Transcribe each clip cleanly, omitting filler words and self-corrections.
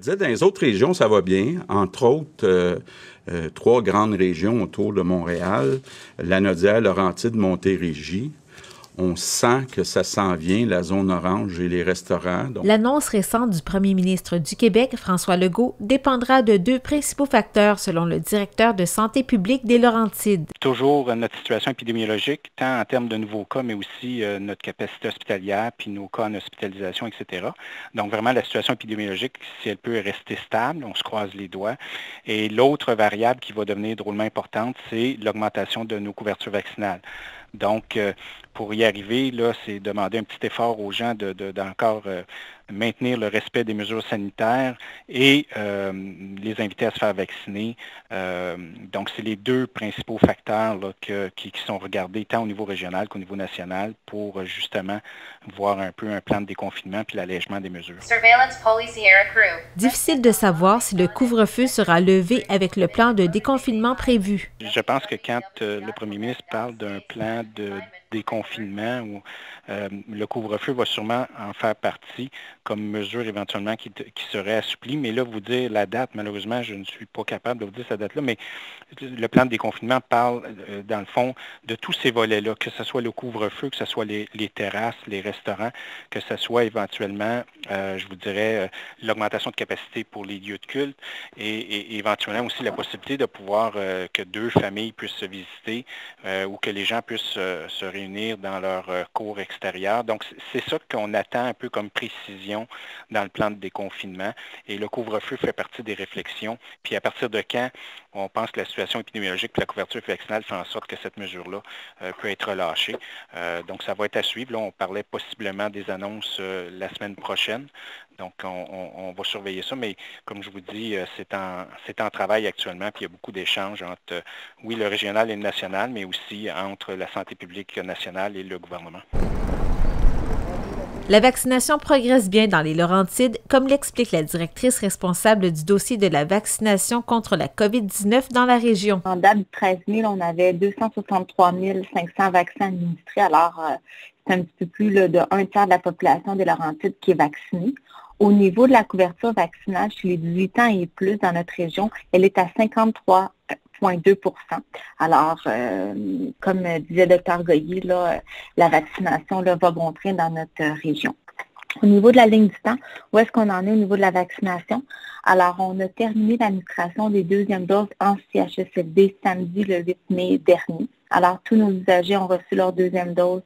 disais, dans les autres régions, ça va bien. Entre autres, 3 grandes régions autour de Montréal, Lanaudière, Laurentides, Montérégie. On sent que ça s'en vient, la zone orange et les restaurants. Donc... L'annonce récente du premier ministre du Québec, François Legault, dépendra de 2 principaux facteurs, selon le directeur de santé publique des Laurentides. Toujours notre situation épidémiologique, tant en termes de nouveaux cas, mais aussi notre capacité hospitalière, puis nos cas en hospitalisation, etc. Donc vraiment, la situation épidémiologique, si elle peut rester stable, on se croise les doigts. Et l'autre variable qui va devenir drôlement importante, c'est l'augmentation de nos couvertures vaccinales. Donc, pour y arriver, là, c'est demander un petit effort aux gens d'encore maintenir le respect des mesures sanitaires et les inviter à se faire vacciner. Donc, c'est les 2 principaux facteurs là, qui sont regardés tant au niveau régional qu'au niveau national pour justement voir un peu un plan de déconfinement puis l'allègement des mesures. Difficile de savoir si le couvre-feu sera levé avec le plan de déconfinement prévu. Je pense que quand le premier ministre parle d'un plan de déconfinement où le couvre-feu va sûrement en faire partie comme mesure éventuellement qui serait assouplie. Mais là, vous dire la date, malheureusement, je ne suis pas capable de vous dire cette date-là, mais le plan de déconfinement parle, dans le fond, de tous ces volets-là, que ce soit le couvre-feu, que ce soit les terrasses, les restaurants, que ce soit éventuellement, je vous dirais, l'augmentation de capacité pour les lieux de culte et éventuellement aussi la possibilité de pouvoir que 2 familles puissent se visiter ou que les gens puissent se réunir dans leur cours extérieur. Donc, c'est ça qu'on attend un peu comme précision dans le plan de déconfinement. Et le couvre-feu fait partie des réflexions. Puis à partir de quand on pense que la situation épidémiologique et la couverture vaccinale fait en sorte que cette mesure-là peut être relâchée. Donc, ça va être à suivre. Là, on parlait possiblement des annonces la semaine prochaine. Donc, on va surveiller ça, mais comme je vous dis, c'est en travail actuellement, puis il y a beaucoup d'échanges entre, oui, le régional et le national, mais aussi entre la santé publique nationale et le gouvernement. La vaccination progresse bien dans les Laurentides, comme l'explique la directrice responsable du dossier de la vaccination contre la COVID-19 dans la région. En date du 13 000, on avait 263 500 vaccins administrés. Alors, c'est un petit peu plus là, de 1/3 de la population des Laurentides qui est vaccinée. Au niveau de la couverture vaccinale chez les 18 ans et plus dans notre région, elle est à 53,2 %. Alors, comme disait le Dr Goyer, là, la vaccination là, va bon train dans notre région. Au niveau de la ligne du temps, où est-ce qu'on en est au niveau de la vaccination? Alors, on a terminé l'administration des 2e doses en CHSLD samedi le 8 mai dernier. Alors, tous nos usagers ont reçu leur 2e dose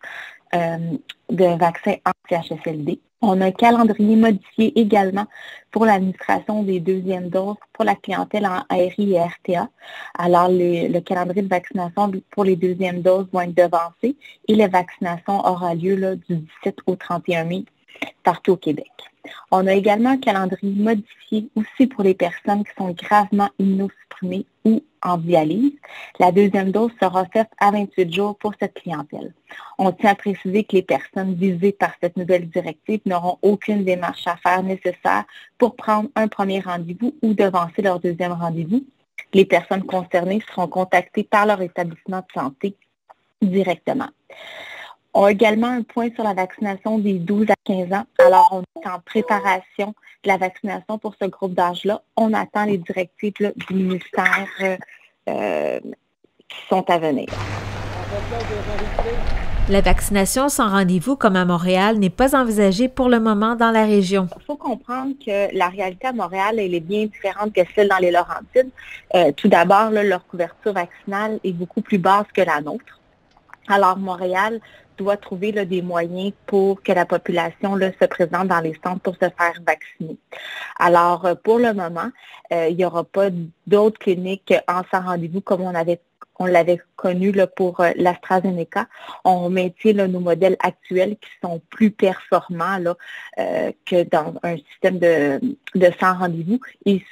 de vaccin en CHSLD. On a un calendrier modifié également pour l'administration des 2e doses pour la clientèle en ARI et RTA. Alors, le calendrier de vaccination pour les 2e doses vont être devancés et la vaccination aura lieu là, du 17 au 31 mai partout au Québec. On a également un calendrier modifié aussi pour les personnes qui sont gravement immunosupprimées ou en dialyse. La 2e dose sera faite à 28 jours pour cette clientèle. On tient à préciser que les personnes visées par cette nouvelle directive n'auront aucune démarche à faire nécessaire pour prendre un premier rendez-vous ou devancer leur 2e rendez-vous. Les personnes concernées seront contactées par leur établissement de santé directement. On a également un point sur la vaccination des 12 à 15 ans. Alors, on est en préparation de la vaccination pour ce groupe d'âge-là. On attend les directives là, du ministère qui sont à venir. La vaccination sans rendez-vous, comme à Montréal, n'est pas envisagée pour le moment dans la région. Il faut comprendre que la réalité à Montréal, elle est bien différente que celle dans les Laurentides. Tout d'abord, là, leur couverture vaccinale est beaucoup plus basse que la nôtre. Alors, Montréal doit trouver là, des moyens pour que la population là, se présente dans les centres pour se faire vacciner. Alors, pour le moment, il n'y aura pas d'autres cliniques en sans rendez-vous comme on l'avait connu là, pour l'AstraZeneca. On maintient là, nos modèles actuels qui sont plus performants là, que dans un système de sans rendez-vous et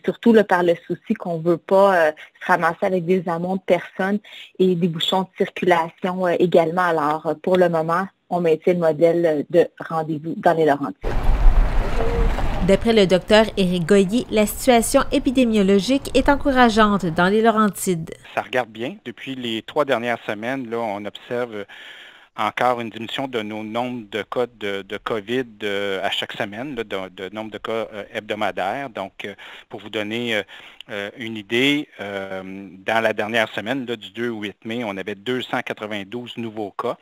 surtout là, par le souci qu'on ne veut pas se ramasser avec des amonts de personnes et des bouchons de circulation également. Alors, pour le moment, on maintient le modèle de rendez-vous dans les Laurentides. D'après le docteur Éric Goyer, la situation épidémiologique est encourageante dans les Laurentides. Ça regarde bien. Depuis les 3 dernières semaines, là, on observe encore une diminution de nos nombres de cas de COVID à chaque semaine, là, de nombre de cas hebdomadaires. Donc, pour vous donner une idée, dans la dernière semaine, là, du 2 au 8 mai, on avait 292 nouveaux cas.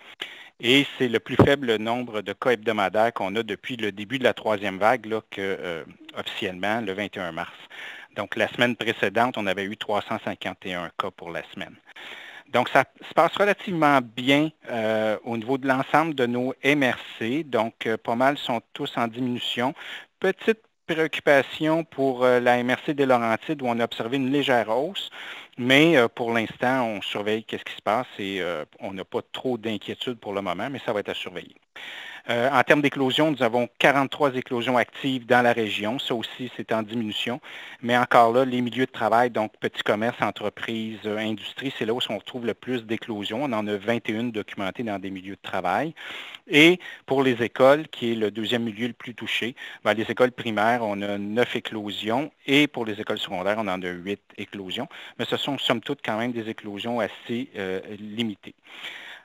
Et c'est le plus faible nombre de cas hebdomadaires qu'on a depuis le début de la troisième vague, là, officiellement, le 21 mars. Donc, la semaine précédente, on avait eu 351 cas pour la semaine. Donc, ça se passe relativement bien au niveau de l'ensemble de nos MRC. Donc, pas mal sont tous en diminution. Petite préoccupation pour la MRC des Laurentides où on a observé une légère hausse. Mais pour l'instant, on surveille qu'est-ce qui se passe et on n'a pas trop d'inquiétude pour le moment, mais ça va être à surveiller. En termes d'éclosion, nous avons 43 éclosions actives dans la région. Ça aussi, c'est en diminution. Mais encore là, les milieux de travail, donc petits commerces, entreprises, industries, c'est là où on retrouve le plus d'éclosions. On en a 21 documentées dans des milieux de travail. Et pour les écoles, qui est le deuxième milieu le plus touché, bien, les écoles primaires, on a 9 éclosions. Et pour les écoles secondaires, on en a 8 éclosions. Mais ce sont, somme toute, quand même des éclosions assez limitées.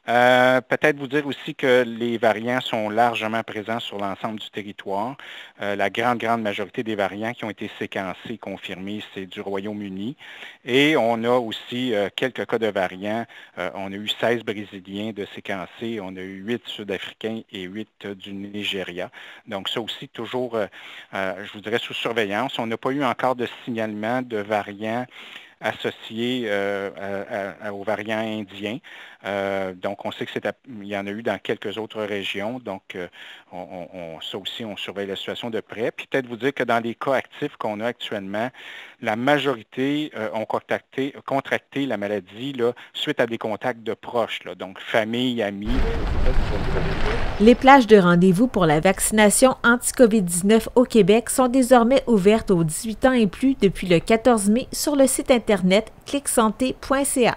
Peut-être vous dire aussi que les variants sont largement présents sur l'ensemble du territoire. La grande majorité des variants qui ont été séquencés, confirmés, c'est du Royaume-Uni. Et on a aussi quelques cas de variants. On a eu 16 Brésiliens de séquencés, on a eu 8 Sud-Africains et 8 du Nigeria. Donc ça aussi, toujours, je vous dirais, sous surveillance. On n'a pas eu encore de signalement de variants associés aux variants indiens. Donc, on sait qu'il y en a eu dans quelques autres régions. Donc, ça aussi, on surveille la situation de près. Puis peut-être vous dire que dans les cas actifs qu'on a actuellement, la majorité ont contracté la maladie là, suite à des contacts de proches, là, donc famille, amis. Les plages de rendez-vous pour la vaccination anti-COVID-19 au Québec sont désormais ouvertes aux 18 ans et plus depuis le 14 mai sur le site Internet clicsanté.ca.